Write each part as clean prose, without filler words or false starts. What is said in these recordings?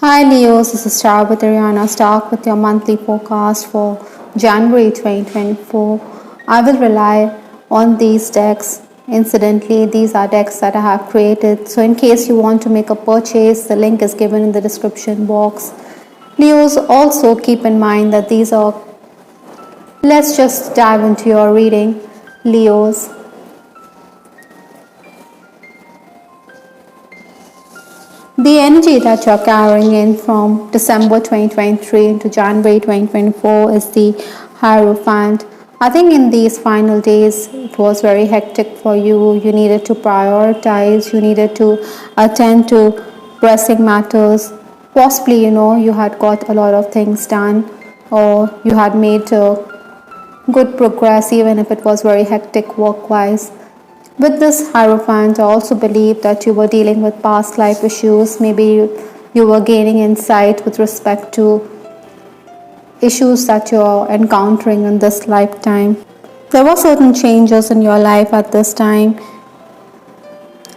Hi Leos, this is Star with Ariana. Start with your monthly forecast for January 2024. I will rely on these decks. Incidentally, these are decks that I have created. So, in case you want to make a purchase, the link is given in the description box. Leos, also keep in mind that these are. Let's just dive into your reading, Leos. The energy that you're carrying in from December 2023 into January 2024 is the Hierophant. I think in these final days, it was very hectic for you. You needed to prioritize, you needed to attend to pressing matters. Possibly, you had got a lot of things done, or you had made good progress, even if it was very hectic work wise. With this Hierophant, I also believe that you were dealing with past life issues. Maybe you were gaining insight with respect to issues that you're encountering in this lifetime. There were certain changes in your life at this time.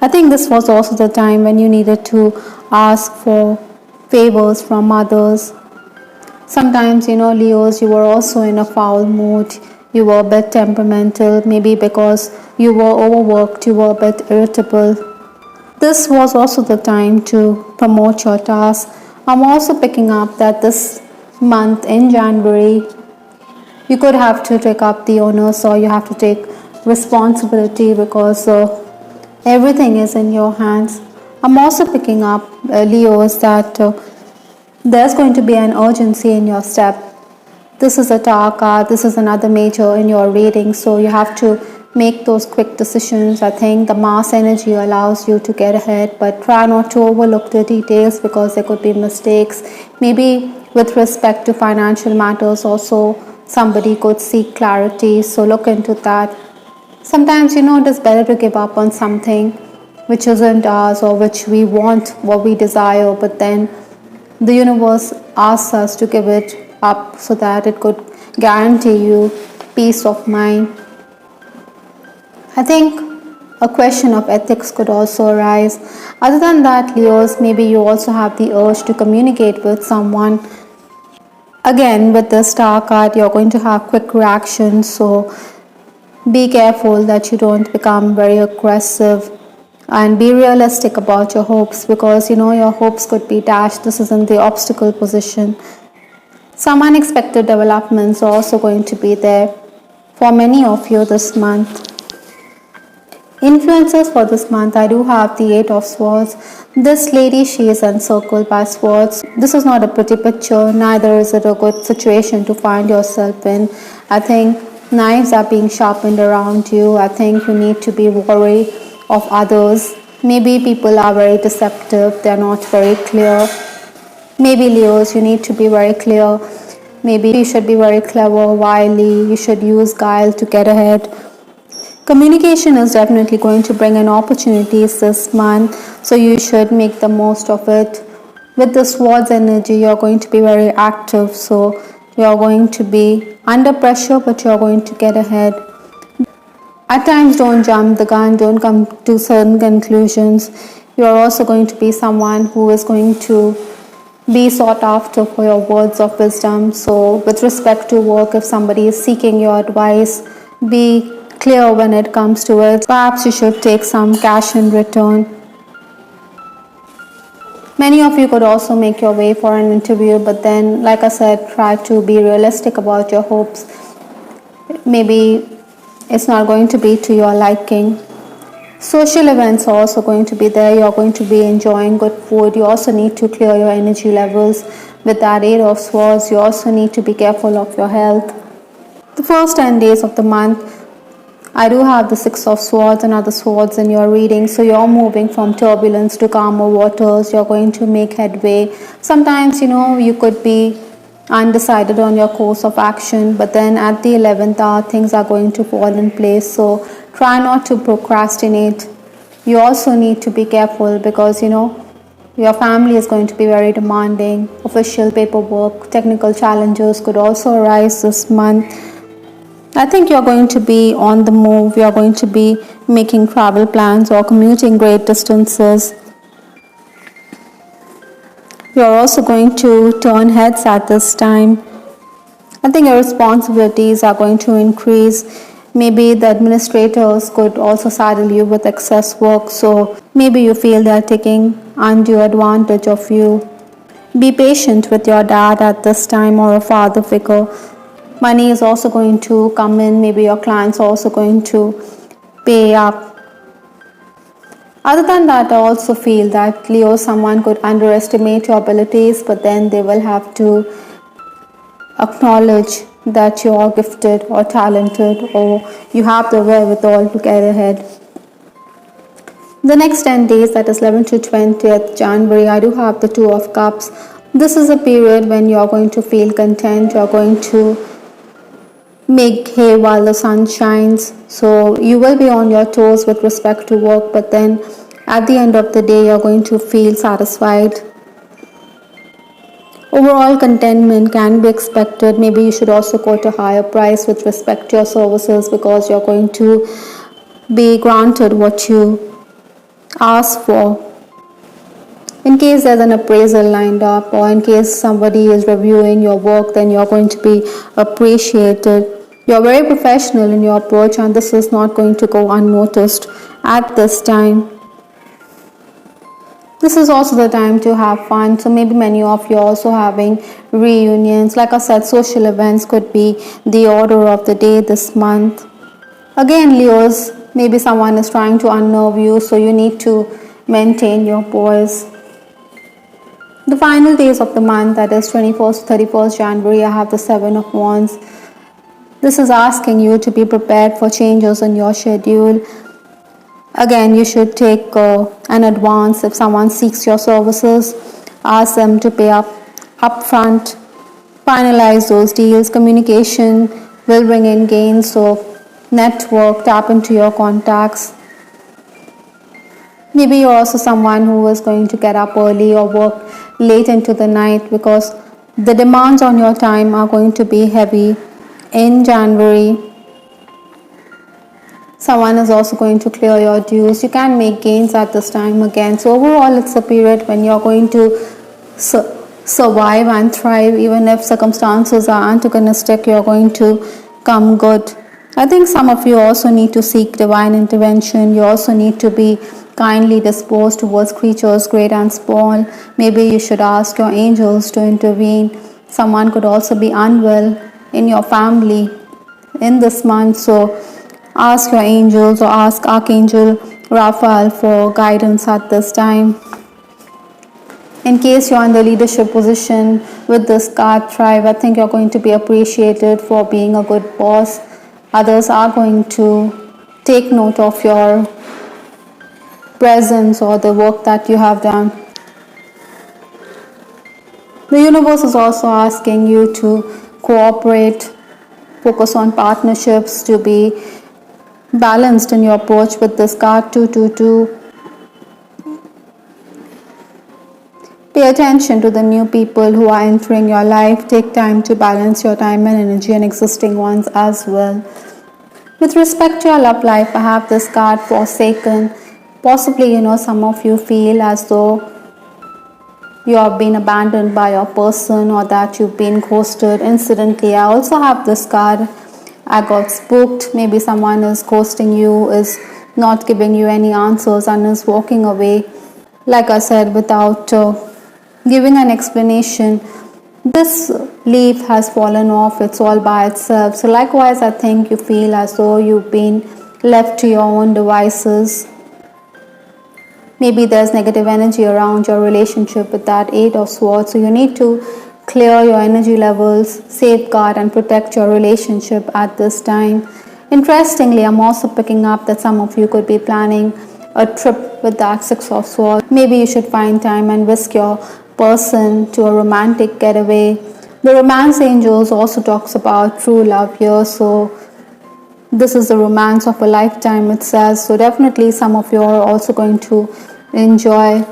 I think this was also the time when you needed to ask for favors from others. Sometimes, Leos, you were also in a foul mood. You were a bit temperamental, maybe because you were overworked, you were a bit irritable. This was also the time to promote your task. I'm also picking up that this month in January, you could have to take up the onus, or you have to take responsibility because everything is in your hands. I'm also picking up, Leos, that there's going to be an urgency in your step. This is a Tower card, this is another major in your reading, so you have to make those quick decisions. I think the Mars energy allows you to get ahead, but try not to overlook the details because there could be mistakes. Maybe with respect to financial matters also, somebody could seek clarity, so look into that. Sometimes, it is better to give up on something which isn't ours or which we want, what we desire, but then the universe asks us to give it up so that it could guarantee you peace of mind. I think a question of ethics could also arise. Other than that, Leos, maybe you also have the urge to communicate with someone. Again, with the Star card, you're going to have quick reactions, so be careful that you don't become very aggressive, and be realistic about your hopes because your hopes could be dashed. This is in the obstacle position. Some unexpected developments are also going to be there for many of you this month. Influences for this month, I do have the Eight of Swords. This lady, she is encircled by swords. This is not a pretty picture, neither is it a good situation to find yourself in. I think knives are being sharpened around you. I think you need to be wary of others. Maybe people are very deceptive, they're not very clear. Maybe Leos, you need to be very clear. Maybe you should be very clever, wily, you should use guile to get ahead. Communication is definitely going to bring in opportunities this month, so you should make the most of it. With the swords energy, you're going to be very active, so you're going to be under pressure, but you're going to get ahead. At times, don't jump the gun, don't come to certain conclusions. You're also going to be someone who is going to be sought after for your words of wisdom. So, with respect to work, if somebody is seeking your advice, be clear when it comes to it. Perhaps you should take some cash in return. Many of you could also make your way for an interview, but then, like I said, try to be realistic about your hopes. Maybe it's not going to be to your liking. Social events are also going to be there. You're going to be enjoying good food. You also need to clear your energy levels. With that Eight of Swords, you also need to be careful of your health. The first 10 days of the month, I do have the Six of Swords and other swords in your reading. So you're moving from turbulence to calmer waters. You're going to make headway. Sometimes, you could be undecided on your course of action, but then at the 11th hour, things are going to fall in place. So try not to procrastinate. You also need to be careful because, your family is going to be very demanding. Official paperwork, technical challenges could also arise this month. I think you're going to be on the move. You're going to be making travel plans or commuting great distances. You're also going to turn heads at this time. I think your responsibilities are going to increase. Maybe the administrators could also saddle you with excess work, so maybe you feel they're taking undue advantage of you. Be patient with your dad at this time or a father figure. Money is also going to come in, maybe your clients are also going to pay up. Other than that, I also feel that Leo, someone could underestimate your abilities, but then they will have to acknowledge that you are gifted or talented or you have the wherewithal to get ahead. The next 10 days, that is 11th to 20th January, I do have the Two of Cups. This is a period when you are going to feel content, you are going to make hay while the sun shines. So you will be on your toes with respect to work, but then at the end of the day, you're going to feel satisfied. Overall contentment can be expected. Maybe you should also quote a higher price with respect to your services because you're going to be granted what you ask for. In case there's an appraisal lined up or in case somebody is reviewing your work, then you're going to be appreciated. You're very professional in your approach and this is not going to go unnoticed at this time. This is also the time to have fun, so maybe many of you are also having reunions. Like I said, social events could be the order of the day this month. Again, Leos, maybe someone is trying to unnerve you, so you need to maintain your poise. The final days of the month, that is 21st to 31st January, I have the Seven of Wands. This is asking you to be prepared for changes in your schedule. Again, you should take an advance if someone seeks your services. Ask them to pay up upfront. Finalize those deals. Communication will bring in gains, so network, tap into your contacts. Maybe you're also someone who is going to get up early or work late into the night because the demands on your time are going to be heavy in January. Someone is also going to clear your dues. You can make gains at this time again. So overall, it's a period when you're going to survive and thrive. Even if circumstances are antagonistic, you're going to come good. I think some of you also need to seek divine intervention. You also need to be kindly disposed towards creatures great and small. Maybe you should ask your angels to intervene. Someone could also be unwell in your family in this month, so ask your angels or ask Archangel Raphael for guidance at this time. In case you're in the leadership position with this card, Thrive, I think you're going to be appreciated for being a good boss. Others are going to take note of your presence or the work that you have done. The universe is also asking you to cooperate, focus on partnerships, to be balanced in your approach with this card 222. Pay attention to the new people who are entering your life. Take time to balance your time and energy and existing ones as well. With respect to your love life, I have this card Forsaken. Possibly, some of you feel as though you have been abandoned by your person or that you've been ghosted incidentally. I also have this card, I got spooked. Maybe someone is ghosting you, is not giving you any answers and is walking away, like I said, without giving an explanation. This leaf has fallen off, it's all by itself. So likewise, I think you feel as though you've been left to your own devices. Maybe there's negative energy around your relationship with that Eight of Swords. So you need to clear your energy levels, safeguard and protect your relationship at this time. Interestingly, I'm also picking up that some of you could be planning a trip with that Six of Swords. Maybe you should find time and whisk your person to a romantic getaway. The romance angels also talks about true love here, so this is the romance of a lifetime, it says. So definitely some of you are also going to enjoy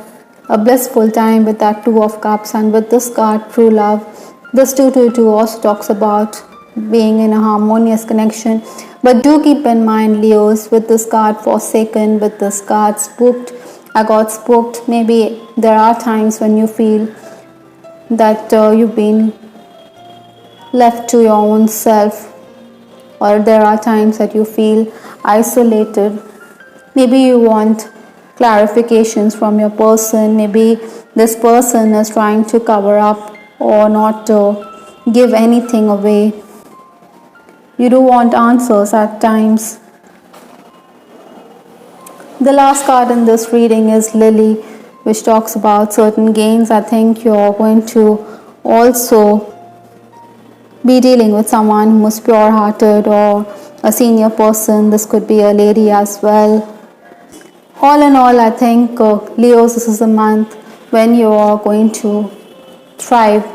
a blissful time with that Two of Cups and with this card true love. This 222 also talks about being in a harmonious connection, but do keep in mind, Leos, with this card Forsaken, with this card Spooked, I got spooked. Maybe there are times when you feel that you've been left to your own self, or there are times that you feel isolated. Maybe you want clarifications from your person. Maybe this person is trying to cover up or not to give anything away. You do want answers at times. The last card in this reading is Lily, which talks about certain gains. I think you're going to also be dealing with someone who is pure hearted or a senior person. This could be a lady as well. All in all, I think Leos, this is a month when you are going to thrive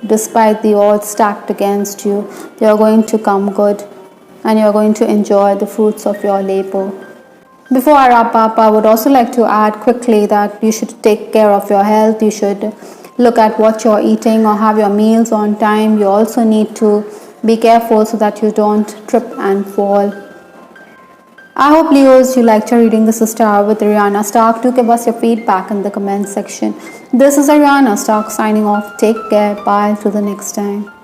despite the odds stacked against you. You are going to come good and you are going to enjoy the fruits of your labor. Before I wrap up, I would also like to add quickly that you should take care of your health. You should look at what you're eating or have your meals on time. You also need to be careful so that you don't trip and fall. I hope, Leos, you liked your reading. This is Star with Ariana Stark. Do give us your feedback in the comment section. This is Ariana Stark signing off. Take care. Bye. Till the next time.